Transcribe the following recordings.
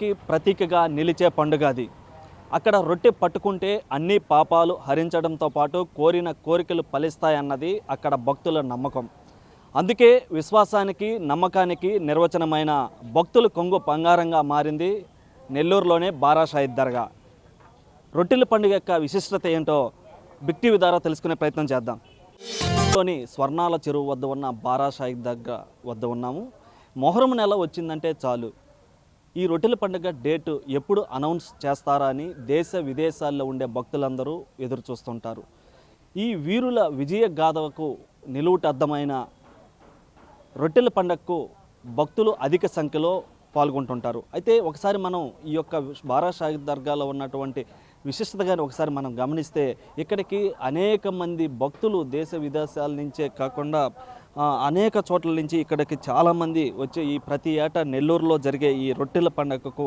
విశ్వాసానికి ప్రతీకగా నిలిచే పండుగ అది. అక్కడ రొట్టె పట్టుకుంటే అన్ని పాపాలు హరించడంతో పాటు కోరిన కోరికలు ఫలిస్తాయన్నది అక్కడ భక్తుల నమ్మకం. అందుకే విశ్వాసానికి నమ్మకానికి నిర్వచనమైన భక్తుల కొంగు బంగారంగా మారింది నెల్లూరులోనే బారా షాహిద్ దర్గా. రొట్టెల పండుగ యొక్క విశిష్టత ఏంటో బిగ్ టీవీ ద్వారా తెలుసుకునే ప్రయత్నం చేద్దాం. లోని స్వర్ణాల చెరువు వద్ద ఉన్న బారా షాహిద్ దర్గా వద్ద ఉన్నాము. మొహరం నెల వచ్చిందంటే చాలు ఈ రొట్టెల పండుగ డేటు ఎప్పుడు అనౌన్స్ చేస్తారా అని దేశ విదేశాల్లో ఉండే భక్తులందరూ ఎదురు చూస్తుంటారు. ఈ వీరుల విజయ గాథకు నిలువుటద్దమైన రొట్టెల పండుగకు భక్తులు అధిక సంఖ్యలో పాల్గొంటుంటారు. అయితే ఒకసారి మనం ఈ యొక్క బారా షాహిద్ దర్గాలో ఉన్నటువంటి విశిష్టతగాని ఒకసారి మనం గమనిస్తే ఇక్కడికి అనేక మంది భక్తులు దేశ విదేశాల నుంచే కాకుండా అనేక చోట్ల నుంచి ఇక్కడికి చాలామంది వచ్చే ఈ ప్రతి ఏటా నెల్లూరులో జరిగే ఈ రొట్టెల పండుగకు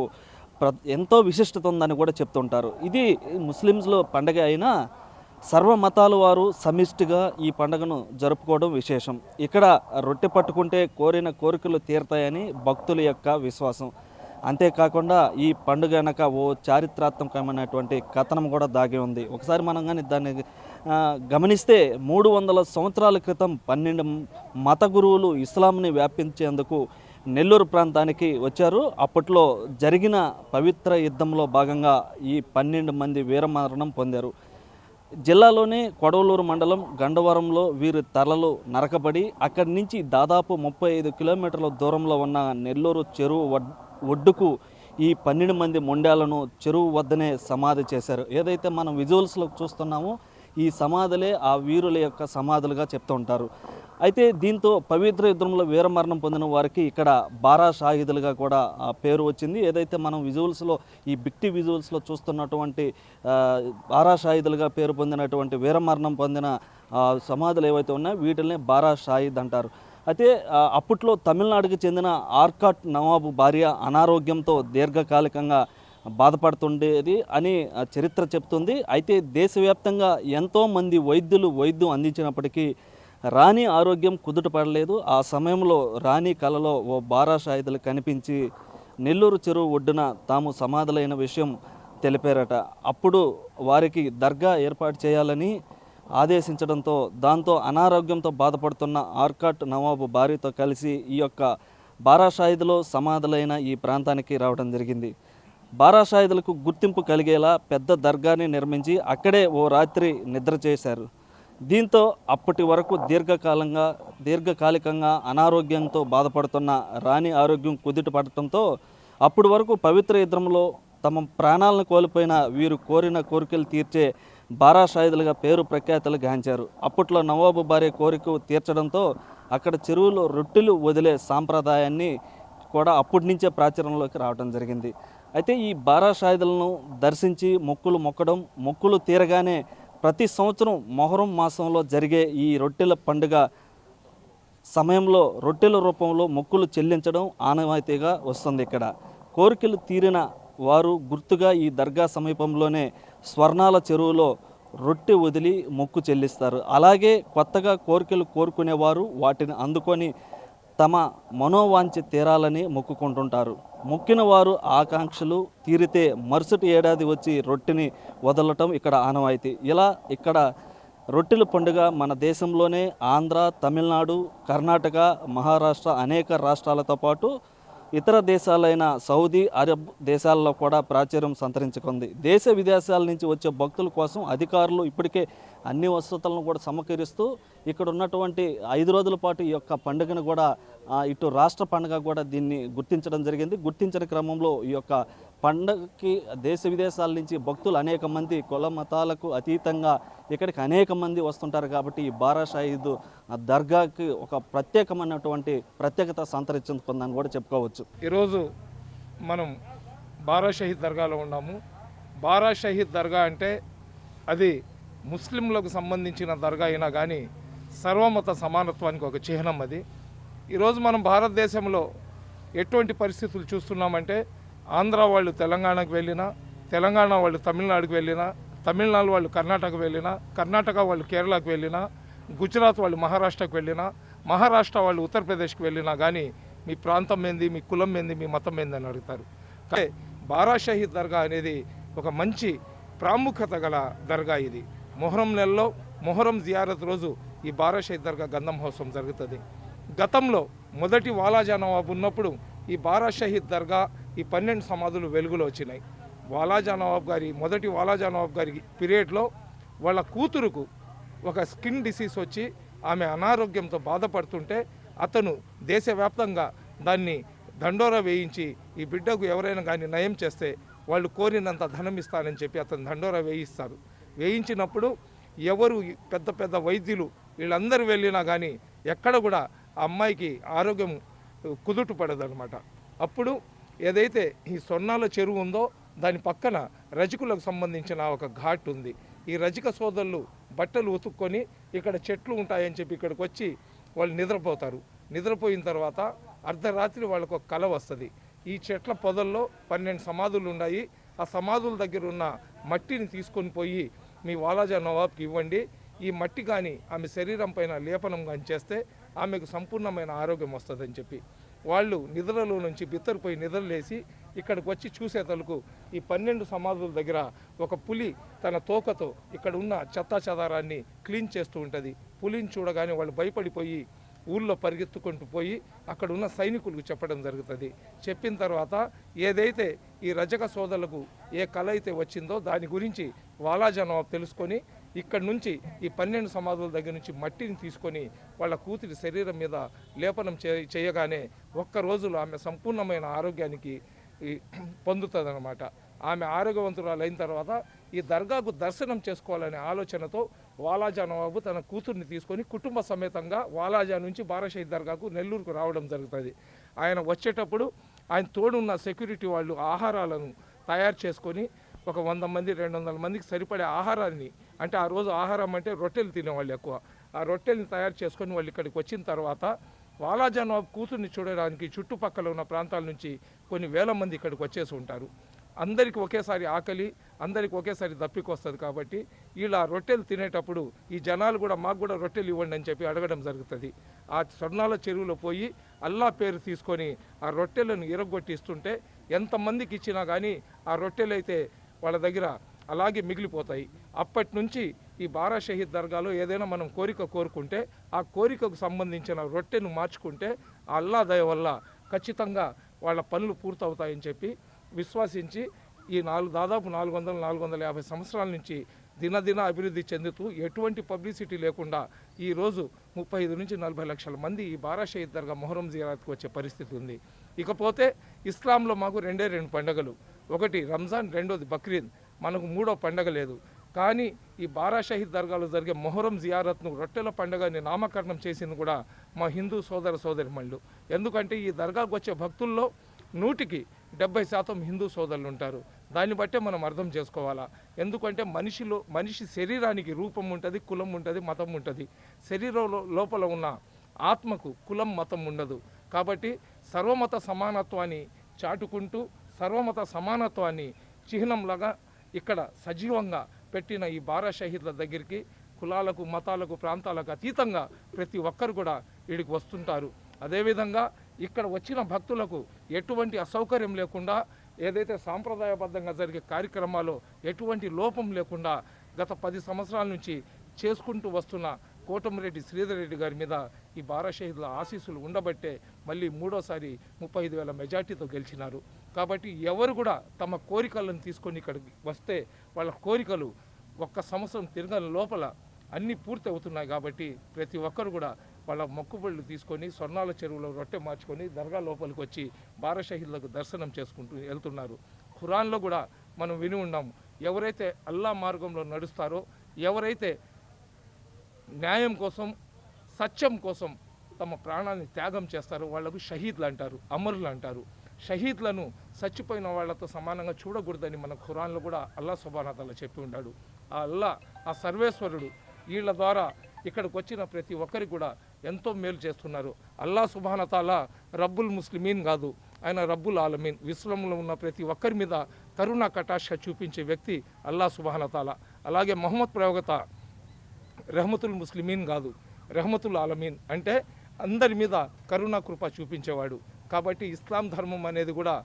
ఎంతో విశిష్టత ఉందని కూడా చెప్తుంటారు. ఇది ముస్లిమ్స్లో పండుగ అయినా సర్వ మతాల వారు సమిష్టిగా ఈ పండుగను జరుపుకోవడం విశేషం. ఇక్కడ రొట్టె పట్టుకుంటే కోరిన కోరికలు తీరుతాయని భక్తుల యొక్క విశ్వాసం. అంతేకాకుండా ఈ పండుగ వెనక ఓ చారిత్రాత్మకమైనటువంటి కథనం కూడా దాగి ఉంది. ఒకసారి మనం కానీ దాన్ని గమనిస్తే 300 సంవత్సరాల క్రితం 12 మత గురువులు ఇస్లాంని వ్యాపించేందుకు నెల్లూరు ప్రాంతానికి వచ్చారు. అప్పట్లో జరిగిన పవిత్ర యుద్ధంలో భాగంగా ఈ 12 మంది వీరమరణం పొందారు. జిల్లాలోని కొడవలూరు మండలం గండవరంలో వీరి తలలు నరకబడి అక్కడి నుంచి దాదాపు 35 కిలోమీటర్ల దూరంలో ఉన్న నెల్లూరు చెరువు ఒడ్డుకు ఈ 12 మంది మొండాలను చెరువు వద్దనే సమాధి చేశారు. ఏదైతే మనం విజువల్స్లో చూస్తున్నామో ఈ సమాధులే ఆ వీరుల యొక్క సమాధులుగా చెప్తూ ఉంటారు. అయితే దీంతో పవిత్ర యుద్ధంలో వీరమరణం పొందిన వారికి ఇక్కడ బారా షాహిదులుగా కూడా పేరు వచ్చింది. ఏదైతే మనం విజువల్స్లో ఈ బిగ్ టీవీ విజువల్స్లో చూస్తున్నటువంటి బారా షాహిదులుగా పేరు పొందినటువంటి వీరమరణం పొందిన సమాధులు ఏవైతే ఉన్నాయో వీటిని బారా షాహిద్ అంటారు. అయితే అప్పట్లో తమిళనాడుకి చెందిన ఆర్కాట్ నవాబు భార్య అనారోగ్యంతో దీర్ఘకాలికంగా బాధపడుతుండేది అని చరిత్ర చెప్తుంది. అయితే దేశవ్యాప్తంగా ఎంతోమంది వైద్యం అందించినప్పటికీ రాణి ఆరోగ్యం కుదుట పడలేదు. ఆ సమయంలో రాణి కలలో ఓ బారా షాహిదులు కనిపించి నెల్లూరు చెరువు ఒడ్డున తాము సమాధులైన విషయం తెలిపారట. అప్పుడు వారికి దర్గా ఏర్పాటు చేయాలని ఆదేశించడంతో దాంతో అనారోగ్యంతో బాధపడుతున్న ఆర్కాట్ నవాబు భార్యతో కలిసి ఈ యొక్క బారా షాహిదులో సమాధులైన ఈ ప్రాంతానికి రావడం జరిగింది. బారా షాహిదులకు గుర్తింపు కలిగేలా పెద్ద దర్గాని నిర్మించి అక్కడే ఓ రాత్రి నిద్ర చేశారు. దీంతో అప్పటి వరకు దీర్ఘకాలికంగా అనారోగ్యంతో బాధపడుతున్న రాణి ఆరోగ్యం కుదుట పడటంతో అప్పటి వరకు పవిత్ర యుద్ధంలో తమ ప్రాణాలను కోల్పోయిన వీరు కోరిన కోరికలు తీర్చే బారా షాహిదులుగా పేరు ప్రఖ్యాతులు గాంచారు. అప్పట్లో నవాబు భార్య కోరిక తీర్చడంతో అక్కడ చెరువులో రొట్టెలు వదిలే సాంప్రదాయాన్ని కూడా అప్పటి నుంచే ప్రాచుర్యంలోకి రావడం జరిగింది. అయితే ఈ బారా షాహిదులను దర్శించి మొక్కులు తీరగానే ప్రతి సంవత్సరం మొహరం మాసంలో జరిగే ఈ రొట్టెల పండుగ సమయంలో రొట్టెల రూపంలో మొక్కులు చెల్లించడం ఆనవాయితీగా వస్తుంది. ఇక్కడ కోరికలు తీరిన వారు గుర్తుగా ఈ దర్గా సమీపంలోనే స్వర్ణాల చెరువులో రొట్టె వదిలి మొక్కు చెల్లిస్తారు. అలాగే కొత్తగా కోరికలు కోరుకునేవారు వాటిని అందుకొని తమ మనోవాంఛ తీరాలని మొక్కుకుంటుంటారు. మొక్కిన వారు ఆకాంక్షలు తీరితే మరుసటి ఏడాది వచ్చి రొట్టెని వదలటం ఇక్కడ ఆనవాయితీ. ఇలా ఇక్కడ రొట్టెల పండుగ మన దేశంలోనే ఆంధ్ర, తమిళనాడు, కర్ణాటక, మహారాష్ట్ర అనేక రాష్ట్రాలతో పాటు ఇతర దేశాలైన సౌదీ అరబ్ దేశాల్లో కూడా ప్రాచుర్యం సంతరించుకుంది. దేశ విదేశాల నుంచి వచ్చే భక్తుల కోసం అధికారులు ఇప్పటికే అన్ని వసతులను కూడా సమకూరుస్తూ ఇక్కడ ఉన్నటువంటి 5 రోజుల పాటు ఈ యొక్క పండుగను కూడా ఇటు రాష్ట్ర పండుగ కూడా దీన్ని గుర్తించడం జరిగింది. గుర్తించిన క్రమంలో ఈ యొక్క పండుగకి దేశ విదేశాల నుంచి భక్తులు అనేక మంది కుల మతాలకు అతీతంగా ఇక్కడికి అనేక మంది వస్తుంటారు. కాబట్టి ఈ బారా షాహిద్ దర్గాకి ఒక ప్రత్యేకత సంతరించుకుందని కూడా చెప్పుకోవచ్చు. ఈరోజు మనం బారా షాహిద్ దర్గాలో ఉన్నాము. బారా షాహిద్ దర్గా అంటే అది ముస్లింలకు సంబంధించిన దర్గా అయినా కానీ సర్వమత సమానత్వానికి ఒక చిహ్నం అది. ఈరోజు మనం భారతదేశంలో ఎటువంటి పరిస్థితులు చూస్తున్నామంటే ఆంధ్ర వాళ్ళు తెలంగాణకు వెళ్ళినా, తెలంగాణ వాళ్ళు తమిళనాడుకు వెళ్ళినా, తమిళనాడు వాళ్ళు కర్ణాటక వెళ్ళినా, కర్ణాటక వాళ్ళు కేరళకు వెళ్ళినా, గుజరాత్ వాళ్ళు మహారాష్ట్రకు వెళ్ళినా, మహారాష్ట్ర వాళ్ళు ఉత్తరప్రదేశ్కి వెళ్ళినా కానీ మీ ప్రాంతం ఏంది, మీ కులం ఏంది, మీ మతం ఏంది అని అడుగుతారు. బారా షహీద్ దర్గా అనేది ఒక మంచి ప్రాముఖ్యత గల దర్గా. ఇది మొహరం నెలలో మొహరం జియారత్ రోజు ఈ బారా షహీద్ దర్గా గంధం మహోత్సవం జరుగుతుంది. గతంలో మొదటి వాలాజా నవాబ్ ఉన్నప్పుడు ఈ బారా షహీద్ దర్గా ఈ 12 సమాధులు వెలుగులో వచ్చినాయి. మొదటి వాలాజా నవాబ్ గారి పీరియడ్లో వాళ్ళ కూతురుకు ఒక స్కిన్ డిసీజ్ వచ్చి ఆమె అనారోగ్యంతో బాధపడుతుంటే అతను దేశవ్యాప్తంగా దాన్ని దండోరా వేయించి ఈ బిడ్డకు ఎవరైనా కానీ నయం చేస్తే వాళ్ళు కోరినంత ధనం ఇస్తానని చెప్పి అతను దండోరా వేయిస్తారు. వేయించినప్పుడు ఎవరు పెద్ద పెద్ద వైద్యులు వీళ్ళందరూ వెళ్ళినా కానీ ఎక్కడ కూడా ఆ అమ్మాయికి ఆరోగ్యం కుదుట పడదనమాట. అప్పుడు ఏదైతే ఈ సొన్నాల చెరువు ఉందో దాని పక్కన రజకులకు సంబంధించిన ఒక ఘాట్ ఉంది. ఈ రజక సోదరులు బట్టలు ఉతుక్కొని ఇక్కడ చెట్లు ఉంటాయని చెప్పి ఇక్కడికి వచ్చి వాళ్ళు నిద్రపోతారు. నిద్రపోయిన తర్వాత అర్ధరాత్రి వాళ్ళకు ఒక కల వస్తుంది. ఈ చెట్ల పొదల్లో 12 సమాధులు ఉన్నాయి. ఆ సమాధుల దగ్గర ఉన్న మట్టిని తీసుకొని పోయి మీ వాలాజా నవాబ్కి ఇవ్వండి. ఈ మట్టి కానీ ఆమె శరీరం పైన లేపనం కానీ చేస్తే ఆమెకు సంపూర్ణమైన ఆరోగ్యం వస్తుందని చెప్పి వాళ్ళు నిద్రలో నుంచి బిత్తరిపోయి నిద్రలేసి ఇక్కడికి వచ్చి చూసేతలకు ఈ 12 సమాధుల దగ్గర ఒక పులి తన తోకతో ఇక్కడ ఉన్న చెత్తా చెదారాన్ని క్లీన్ చేస్తూ ఉంటుంది. పులిని చూడగానే వాళ్ళు భయపడిపోయి ఊళ్ళో పరిగెత్తుకుంటూ పోయి అక్కడ ఉన్న సైనికులకు చెప్పడం జరుగుతుంది. చెప్పిన తర్వాత ఏదైతే ఈ రజక సోదరులకు ఏ కళ అయితే వచ్చిందో దాని గురించి వాలాజా నవాబ్ తెలుసుకొని ఇక్కడ నుంచి ఈ 12 సమాధుల దగ్గర నుంచి మట్టిని తీసుకొని వాళ్ళ కూతురి శరీరం మీద లేపనం చేయగానే ఒక్క రోజులో ఆమె సంపూర్ణమైన ఆరోగ్యానికి పొందుతుందన్నమాట. ఆమె ఆరోగ్యవంతురాలు అయిన తర్వాత ఈ దర్గాకు దర్శనం చేసుకోవాలనే ఆలోచనతో వాలాజా నవాబు తన కూతుర్ని తీసుకొని కుటుంబ సమేతంగా వాలాజా నుంచి బారా షహీద్ దర్గాకు నెల్లూరుకు రావడం జరుగుతుంది. ఆయన వచ్చేటప్పుడు ఆయన తోడున్న సెక్యూరిటీ వాళ్ళు ఆహారాలను తయారు చేసుకొని ఒక 100 మంది 200 మందికి సరిపడే ఆహారాన్ని, అంటే ఆ రోజు ఆహారం అంటే రొట్టెలు తినేవాళ్ళు ఎక్కువ, ఆ రొట్టెల్ని తయారు చేసుకొని వాళ్ళు ఇక్కడికి వచ్చిన తర్వాత వాలాజా నవాబ్ కూతుర్ని చూడడానికి చుట్టుపక్కల ఉన్న ప్రాంతాల నుంచి కొన్ని వేల మంది ఇక్కడికి వచ్చేసి ఉంటారు. అందరికీ ఒకేసారి ఆకలి, అందరికీ ఒకేసారి దప్పిక వస్తుంది. కాబట్టి ఇలా రొట్టెలు తినేటప్పుడు ఈ జనాలు కూడా మాకు కూడా రొట్టెలు ఇవ్వండి అని చెప్పి అడగడం జరుగుతుంది. ఆ స్వర్ణాల చెరువులో పోయి అల్లా పేరు తీసుకొని ఆ రొట్టెలను ఇరగొట్టిస్తుంటే ఎంతమందికి ఇచ్చినా కానీ ఆ రొట్టెలు అయితే వాళ్ళ దగ్గర అలాగే మిగిలిపోతాయి. అప్పటి నుంచి ఈ బారా షహీద్ దర్గాలో ఏదైనా మనం కోరిక కోరుకుంటే ఆ కోరికకు సంబంధించిన రొట్టెను మార్చుకుంటే ఆ అల్లా దయ వల్ల ఖచ్చితంగా వాళ్ళ పనులు పూర్తవుతాయని చెప్పి విశ్వసించి ఈ దాదాపు 400-450 సంవత్సరాల నుంచి దినదిన అభివృద్ధి చెందుతూ ఎటువంటి పబ్లిసిటీ లేకుండా ఈరోజు 35-40 లక్షల మంది ఈ బారా షహీద్ దర్గా మొహరం జియారత్కి వచ్చే పరిస్థితి ఉంది. ఇకపోతే ఇస్లాంలో మాకు 2 పండుగలు, ఒకటి రంజాన్, రెండోది బక్రీద్. మనకు 3వ పండుగ లేదు. కానీ ఈ బారా షహీద్ దర్గాలో జరిగే మొహరం జియారత్ను రొట్టెల పండుగని నామకరణం చేసింది కూడా మా హిందూ సోదర సోదరిమణులు. ఎందుకంటే ఈ దర్గాకు వచ్చే భక్తుల్లో 100% హిందూ సోదరులు ఉంటారు. దాన్ని బట్టే మనం అర్థం చేసుకోవాలా. ఎందుకంటే మనిషి శరీరానికి రూపం ఉంటుంది, కులం ఉంటుంది, మతం ఉంటుంది. శరీరం లోపల ఉన్న ఆత్మకు కులం మతం ఉండదు. కాబట్టి సర్వమత సమానత్వాన్ని చాటుకుంటూ సర్వమత సమానత్వాన్ని చిహ్నంలాగా ఇక్కడ సజీవంగా పెట్టిన ఈ బారా షహీద్ల దగ్గరికి కులాలకు, మతాలకు, ప్రాంతాలకు అతీతంగా ప్రతి ఒక్కరు కూడా వీడికి వస్తుంటారు. అదేవిధంగా ఇక్కడ వచ్చిన భక్తులకు ఎటువంటి అసౌకర్యం లేకుండా, ఏదైతే సాంప్రదాయబద్ధంగా జరిగే కార్యక్రమాల్లో ఎటువంటి లోపం లేకుండా గత 10 సంవత్సరాల నుంచి చేసుకుంటూ వస్తున్న కోటమిరెడ్డి శ్రీధర్ రెడ్డి గారి మీద ఈ బారా షహీద్ల ఆశీస్సులు ఉండబట్టే మళ్ళీ 3వసారి 35,000 మెజార్టీతో గెలిచినారు. కాబట్టి ఎవరు కూడా తమ కోరికలను తీసుకొని ఇక్కడికి వస్తే వాళ్ళ కోరికలు 1 సంవత్సరం తిరగని లోపల అన్నీ పూర్తి అవుతున్నాయి. కాబట్టి ప్రతి ఒక్కరు కూడా వాళ్ళ మొక్కుబళ్ళు తీసుకొని స్వర్ణాల చెరువులో రొట్టె మార్చుకొని దర్గా లోపలికి వచ్చి బారా షహీద్లకు దర్శనం చేసుకుంటూ వెళ్తున్నారు. ఖురాన్లో కూడా మనం విని ఉన్నాము, ఎవరైతే అల్లా మార్గంలో నడుస్తారో, ఎవరైతే న్యాయం కోసం, సత్యం కోసం తమ ప్రాణాన్ని త్యాగం చేస్తారో వాళ్ళకు షహీద్లు అంటారు, అమరులు అంటారు. షహీద్లను చచ్చిపోయిన వాళ్ళతో సమానంగా చూడకూడదని మన ఖురాన్లో కూడా అల్లా సుబ్హానహు వ తఆలా చెప్పి ఉన్నాడు. ఆ అల్లా, ఆ సర్వేశ్వరుడు వీళ్ళ ద్వారా ఇక్కడికి వచ్చిన ప్రతి ఒక్కరికి కూడా ఎంతో మేలు చేస్తున్నారు. అల్లా సుబ్హానహు వ తఆలా రబ్బుల్ ముస్లిమీన్ కాదు, ఆయన రబ్బుల్ ఆలమీన్. విశ్వంలో ఉన్న ప్రతి ఒక్కరి మీద కరుణ కటాక్ష చూపించే వ్యక్తి అల్లా సుబ్హానహు వ తఆలా. అలాగే మహమ్మద్ ప్రవక్త రెహమతుల్ ముస్లిమీన్ కాదు, రెహమతుల్ ఆలమీన్, అంటే అందరి మీద కరుణ కృప చూపించేవాడు. కాబట్టి ఇస్లాం ధర్మం అనేది కూడా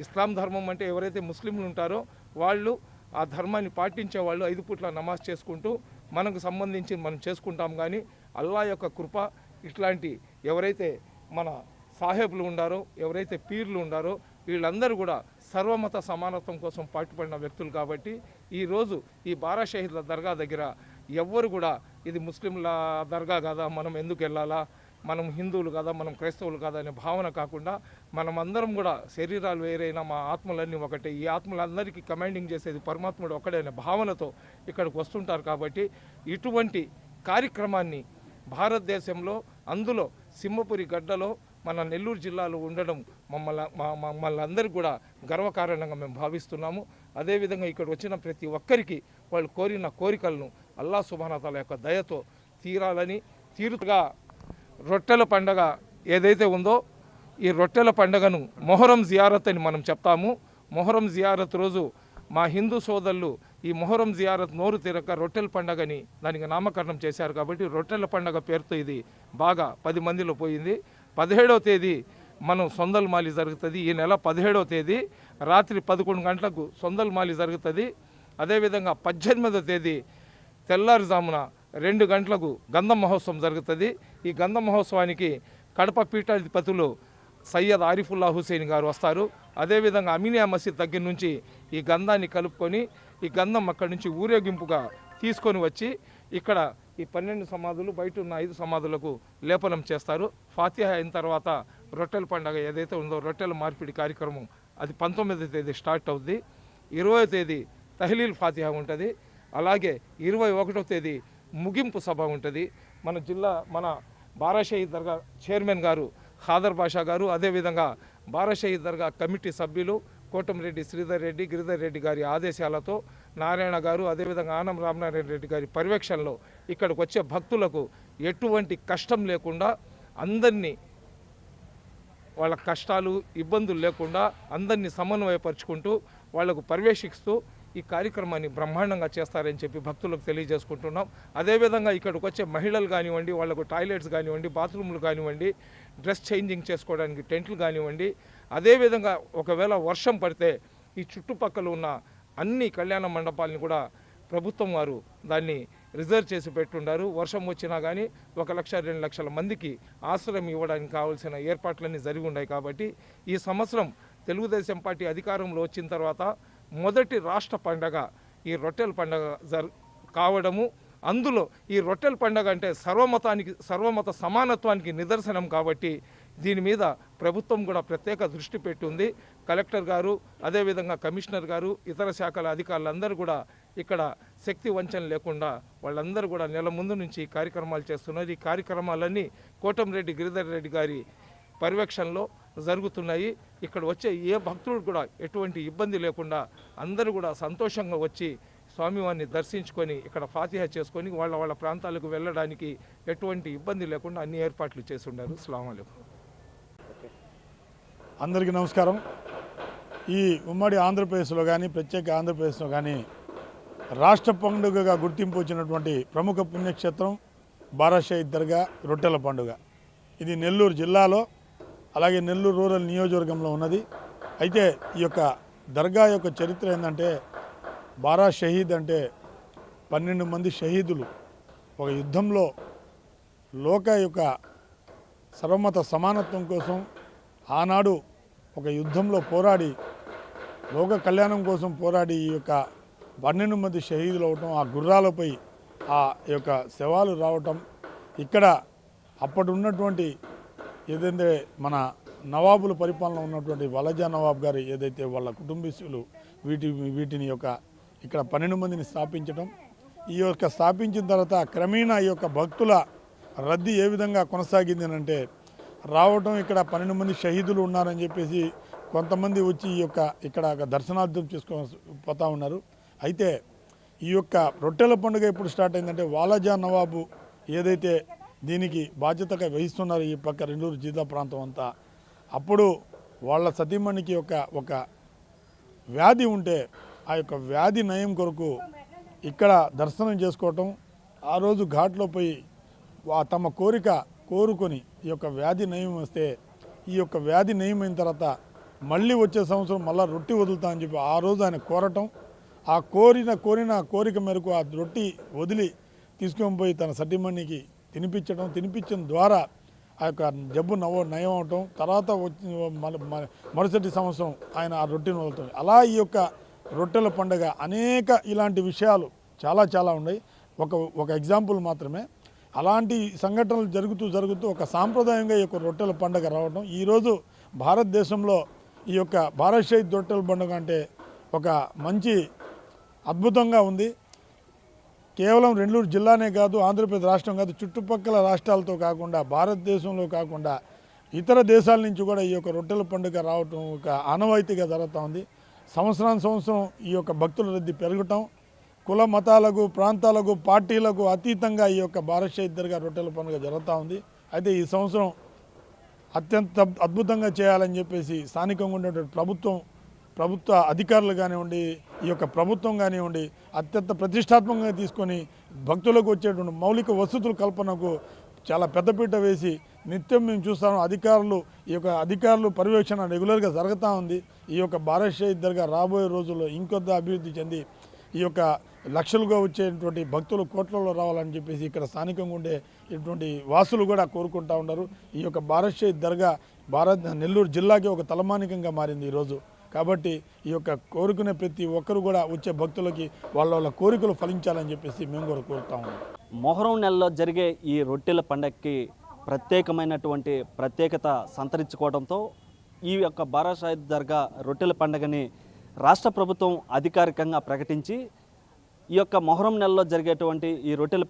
ఇస్లాం ధర్మం అంటే ఎవరైతే ముస్లింలు ఉంటారో వాళ్ళు ఆ ధర్మాన్ని పాటించే వాళ్ళు 5 పూట్ల నమాజ్ చేసుకుంటూ మనకు సంబంధించి మనం చేసుకుంటాం. కానీ అల్లా యొక్క కృప ఇట్లాంటి ఎవరైతే మన సాహెబ్లు ఉండారో, ఎవరైతే పీర్లు ఉండారో వీళ్ళందరూ కూడా సర్వమత సమానత్వం కోసం పాటుపడిన వ్యక్తులు. కాబట్టి ఈరోజు ఈ బారా షహీద్ల దర్గా దగ్గర ఎవ్వరు కూడా ఇది ముస్లింల దర్గా కాదా, మనం ఎందుకు వెళ్ళాలా, మనం హిందువులు కదా, మనం క్రైస్తవులు కదా అనే భావన కాకుండా మనమందరం కూడా శరీరాలు వేరైనా మా ఆత్మలన్నీ ఒకటే, ఈ ఆత్మలందరికీ కమాండింగ్ చేసేది పరమాత్ముడు ఒకటే అనే భావనతో ఇక్కడికి వస్తుంటారు. కాబట్టి ఇటువంటి కార్యక్రమాన్ని భారతదేశంలో, అందులో సింహపురి గడ్డలో మన నెల్లూరు జిల్లాలో ఉండడం మమ్మల్ని అందరికీ కూడా గర్వకారణంగా మేము భావిస్తున్నాము. అదేవిధంగా ఇక్కడ వచ్చిన ప్రతి ఒక్కరికి వాళ్ళు కోరిన కోరికలను అల్లా సుబ్హానహు తాలా యొక్క దయతో తీరాలని, తీరుగా రొట్టెల పండగ ఏదైతే ఉందో ఈ రొట్టెల పండగను మొహరం జియారత్ అని మనం చెప్తాము. మొహరం జియారత్ రోజు మా హిందూ సోదరులు ఈ మొహరం జియారత్ నోరు తిరక రొట్టెల పండగని దానికి నామకరణం చేశారు. కాబట్టి రొట్టెల పండగ పేరుతో ఇది బాగా 10 మందిలో పోయింది. 17వ తేదీ మనం సొందల్ మాలి జరుగుతుంది. ఈ నెల 17వ తేదీ రాత్రి 11 గంటలకు సొందల్ మాలి జరుగుతుంది. అదేవిధంగా 18వ తేదీ తెల్లారుజామున 2 గంటలకు గంధం మహోత్సవం జరుగుతుంది. ఈ గంధం మహోత్సవానికి కడప పీఠాధిపతులు సయ్యద్ ఆరిఫుల్లా హుసేన్ గారు వస్తారు. అదేవిధంగా అమీనియా మసీద్ దగ్గర నుంచి ఈ గంధాన్ని కలుపుకొని ఈ గంధం అక్కడి నుంచి ఊరేగింపుగా తీసుకొని వచ్చి ఇక్కడ ఈ 12 సమాధులు, బయట ఉన్న 5 సమాధులకు లేపనం చేస్తారు. ఫాతిహా అయిన తర్వాత రొట్టెల పండుగ ఏదైతే ఉందో రొట్టెల మార్పిడి కార్యక్రమం అది 19వ తేదీ స్టార్ట్ అవుద్ది. 20వ తేదీ తహ్లీల్ ఫాతిహా ఉంటుంది. అలాగే 21వ తేదీ ముగింపు సభ ఉంటుంది. మన బారా షహీద్ దర్గా చైర్మన్ గారు ఖాదర్ బాషా గారు, అదేవిధంగా బారా షహీద్ దర్గా కమిటీ సభ్యులు కోటంరెడ్డి శ్రీధర్ రెడ్డి, గిరిధర్ రెడ్డి గారి ఆదేశాలతో నారాయణ గారు, అదేవిధంగా ఆనం రామనారాయణ రెడ్డి గారి పర్యవేక్షణలో ఇక్కడికి వచ్చే భక్తులకు ఎటువంటి కష్టం లేకుండా అందరినీ వాళ్ళ కష్టాలు ఇబ్బందులు లేకుండా అందరినీ సమన్వయపరుచుకుంటూ వాళ్లకు పర్యవేక్షిస్తూ ఈ కార్యక్రమాన్ని బ్రహ్మాండంగా చేస్తారని చెప్పి భక్తులకు తెలియజేసుకుంటున్నాం. అదేవిధంగా ఇక్కడికి వచ్చే మహిళలు కానివ్వండి, వాళ్లకు టాయిలెట్స్ కానివ్వండి, బాత్రూమ్లు కానివ్వండి, డ్రెస్ చేంజింగ్ చేసుకోవడానికి టెంట్లు కానివ్వండి, అదేవిధంగా ఒకవేళ వర్షం పడితే ఈ చుట్టుపక్కల ఉన్న అన్ని కళ్యాణ మండపాలని కూడా ప్రభుత్వం వారు దాన్ని రిజర్వ్ చేసి పెట్టుండారు. వర్షం వచ్చినా కానీ 1 లక్ష 2 లక్షల మందికి ఆశ్రయం ఇవ్వడానికి కావాల్సిన ఏర్పాట్లన్నీ జరిగి ఉన్నాయి. కాబట్టి ఈ సంవత్సరం తెలుగుదేశం పార్టీ అధికారంలో వచ్చిన తర్వాత మొదటి రాష్ట్ర పండగ ఈ రొట్టెల పండగ కావడము, అందులో ఈ రొట్టెల పండగ అంటే సర్వమత సమానత్వానికి నిదర్శనం. కాబట్టి దీని మీద ప్రభుత్వం కూడా ప్రత్యేక దృష్టి పెట్టుంది. కలెక్టర్ గారు, అదేవిధంగా కమిషనర్ గారు, ఇతర శాఖల అధికారులందరూ కూడా ఇక్కడ శక్తి వంచన లేకుండా వాళ్ళందరూ కూడా నెల ముందు నుంచి ఈ కార్యక్రమాలు చేస్తున్నారు. ఈ కార్యక్రమాలన్నీ కోటంరెడ్డి గిరిధర్ రెడ్డి గారి పర్యవేక్షణలో జరుగుతున్నాయి. ఇక్కడ వచ్చే ఏ భక్తుడు కూడా ఎటువంటి ఇబ్బంది లేకుండా అందరూ కూడా సంతోషంగా వచ్చి స్వామివారిని దర్శించుకొని ఇక్కడ ఫాతిహా చేసుకొని వాళ్ళ ప్రాంతాలకు వెళ్ళడానికి ఎటువంటి ఇబ్బంది లేకుండా అన్ని ఏర్పాట్లు చేసి ఉన్నారు. అస్సలాము అలైకుం. అందరికీ నమస్కారం. ఈ ఉమ్మడి ఆంధ్రప్రదేశ్లో కానీ, ప్రత్యేక ఆంధ్రప్రదేశ్లో కానీ రాష్ట్ర పండుగగా గుర్తింపు వచ్చినటువంటి ప్రముఖ పుణ్యక్షేత్రం బారా షహీద్ దర్గా రొట్టెల పండుగ. ఇది నెల్లూరు జిల్లాలో, అలాగే నెల్లూరు రూరల్ నియోజకవర్గంలో ఉన్నది. అయితే ఈ యొక్క దర్గా యొక్క చరిత్ర ఏంటంటే, బారా షహీద్ అంటే 12 మంది షహీదులు ఒక యుద్ధంలో లోక యొక్క సర్వమత సమానత్వం కోసం ఆనాడు ఒక యుద్ధంలో పోరాడి లోక కళ్యాణం కోసం పోరాడి ఈ యొక్క 12 మంది షహీదులు అవటం, ఆ గుర్రాలపై ఆ యొక్క శవాలు రావటం, ఇక్కడ అప్పటి ఉన్నటువంటి ఏదైతే మన నవాబుల పరిపాలన ఉన్నటువంటి వలజా నవాబ్ గారు ఏదైతే వాళ్ళ కుటుంబీసులు వీటిని యొక్క ఇక్కడ 12 మందిని స్థాపించడం, ఈ యొక్క స్థాపించిన తర్వాత క్రమేణా ఈ యొక్క భక్తుల రద్దీ ఏ విధంగా కొనసాగింది అంటే రావటం, ఇక్కడ 12 మంది షహీదులు ఉన్నారని చెప్పేసి కొంతమంది వచ్చి ఈ యొక్క ఇక్కడ దర్శనార్థం పోతూ ఉన్నారు. అయితే ఈ యొక్క రొట్టెల పండుగ ఎప్పుడు స్టార్ట్ అయిందంటే వాలజా నవాబు ఏదైతే దీనికి బాధ్యతగా వహిస్తున్నారు ఈ పక్క నెల్లూరు జిల్లా ప్రాంతం అంతా, అప్పుడు వాళ్ళ సతీమణికి ఒక వ్యాధి ఉంటే ఆ యొక్క వ్యాధి నయం కొరకు ఇక్కడ దర్శనం చేసుకోవటం, ఆ రోజు ఘాట్లో పోయి తమ కోరిక కోరుకొని ఈ యొక్క వ్యాధి నయం వస్తే ఈ యొక్క వ్యాధి నయమైన తర్వాత మళ్ళీ వచ్చే సంవత్సరం మళ్ళీ రొట్టి వదులుతా అని చెప్పి ఆ రోజు ఆయన కోరటం, ఆ కోరిక మేరకు ఆ రొట్టి వదిలి తీసుకొని పోయి తన సతీమణికి తినిపించిన ద్వారా ఆ యొక్క జబ్బు నయం అవటం, తర్వాత మరుసటి సంవత్సరం ఆయన ఆ రొట్టెను వదులుతాం. అలా ఈ యొక్క రొట్టెల పండుగ అనేక ఇలాంటి విషయాలు చాలా ఉన్నాయి. ఒక ఎగ్జాంపుల్ మాత్రమే. అలాంటి సంఘటనలు జరుగుతూ ఒక సాంప్రదాయంగా ఈ యొక్క రొట్టెల పండుగ రావడం ఈరోజు భారతదేశంలో ఈ యొక్క భారత్ షహీద్ రొట్టెల పండుగ అంటే ఒక మంచి అద్భుతంగా ఉంది. కేవలం నెల్లూరు జిల్లానే కాదు, ఆంధ్రప్రదేశ్ రాష్ట్రం కాదు, చుట్టుపక్కల రాష్ట్రాలతో కాకుండా, భారతదేశంలో కాకుండా ఇతర దేశాల నుంచి కూడా ఈ యొక్క రొట్టెల పండుగ రావటం ఒక ఆనవాయితీగా జరుగుతూ ఉంది. సంవత్సరం ఈ యొక్క భక్తుల రద్దీ పెరగటం, కుల మతాలకు, ప్రాంతాలకు, పార్టీలకు అతీతంగా ఈ యొక్క భారత్ షహీద్ దర్గా రొట్టెల పండుగ జరుగుతూ ఉంది. అయితే ఈ సంవత్సరం అత్యంత అద్భుతంగా చేయాలని చెప్పేసి స్థానికంగా ఉండేటువంటి ప్రభుత్వ అధికారులు కానివ్వండి, ఈ యొక్క ప్రభుత్వం కానివ్వండి అత్యంత ప్రతిష్టాత్మకంగా తీసుకొని భక్తులకు వచ్చేటువంటి మౌలిక వసతుల కల్పనకు చాలా పెద్దపీట వేసి నిత్యం మేము చూస్తాము. అధికారులు పర్యవేక్షణ రెగ్యులర్గా జరుగుతూ ఉంది. ఈ యొక్క భారత్ షహీద్ దర్గా రాబోయే రోజుల్లో ఇంకొద్ద అభివృద్ధి చెంది ఈ యొక్క లక్షలుగా వచ్చేటువంటి భక్తులు కోట్లలో రావాలని చెప్పేసి ఇక్కడ స్థానికంగా ఉండే ఇటువంటి వాసులు కూడా కోరుకుంటూ ఉన్నారు. ఈ యొక్క భారత్ షహీద్ దర్గా నెల్లూరు జిల్లాకి ఒక తలమానికంగా మారింది ఈరోజు. కాబట్టి ఈ యొక్క కోరుకునే ప్రతి ఒక్కరు కూడా వచ్చే భక్తులకి వాళ్ళ కోరికలు ఫలించాలని చెప్పేసి మేము కూడా కోరుతా ఉన్నాం. మొహరం నెలలో జరిగే ఈ రొట్టెల పండగకి ప్రత్యేకత సంతరించుకోవడంతో ఈ యొక్క భారత్ షహీద్ దర్గా రొట్టెల పండుగని రాష్ట్ర ప్రభుత్వం అధికారికంగా ప్రకటించి ఈ యొక్క మొహరం నెలలో జరిగేటువంటి ఈ రొట్టెల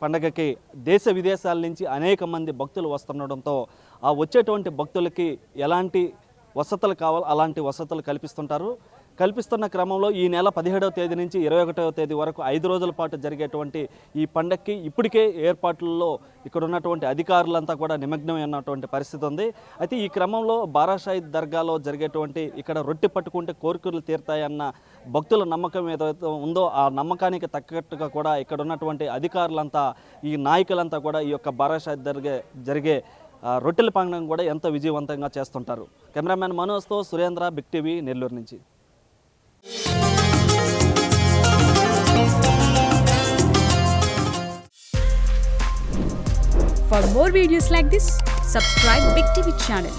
పండగకి దేశ విదేశాల నుంచి అనేక మంది భక్తులు వస్తుండడంతో ఆ వచ్చేటువంటి భక్తులకి ఎలాంటి వసతులు కావాలో అలాంటి వసతులు కల్పిస్తున్న క్రమంలో ఈ నెల 17వ తేదీ నుంచి 21వ తేదీ వరకు 5 రోజుల పాటు జరిగేటువంటి ఈ పండగకి ఇప్పటికే ఏర్పాట్లలో ఇక్కడ ఉన్నటువంటి అధికారులంతా కూడా నిమగ్నమై ఉన్నటువంటి పరిస్థితి ఉంది. అయితే ఈ క్రమంలో భారత్ షహీద్ దర్గాలో జరిగేటువంటి ఇక్కడ రొట్టె పట్టుకుంటే కోరికలు తీరుతాయన్న భక్తుల నమ్మకం ఏదైతే ఉందో ఆ నమ్మకానికి తగ్గట్టుగా కూడా ఇక్కడ ఉన్నటువంటి అధికారులంతా, ఈ నాయకులంతా కూడా ఈ యొక్క భారత్ షహీద్ దర్గా జరిగే రొట్టెల పండుగ కూడా ఎంతో విజయవంతంగా చేస్తుంటారు. కెమెరామ్యాన్ మనోజ్తో సురేంద్ర, బిగ్ టీవీ, నెల్లూరు నుంచి. For more videos like this, subscribe Big TV channel.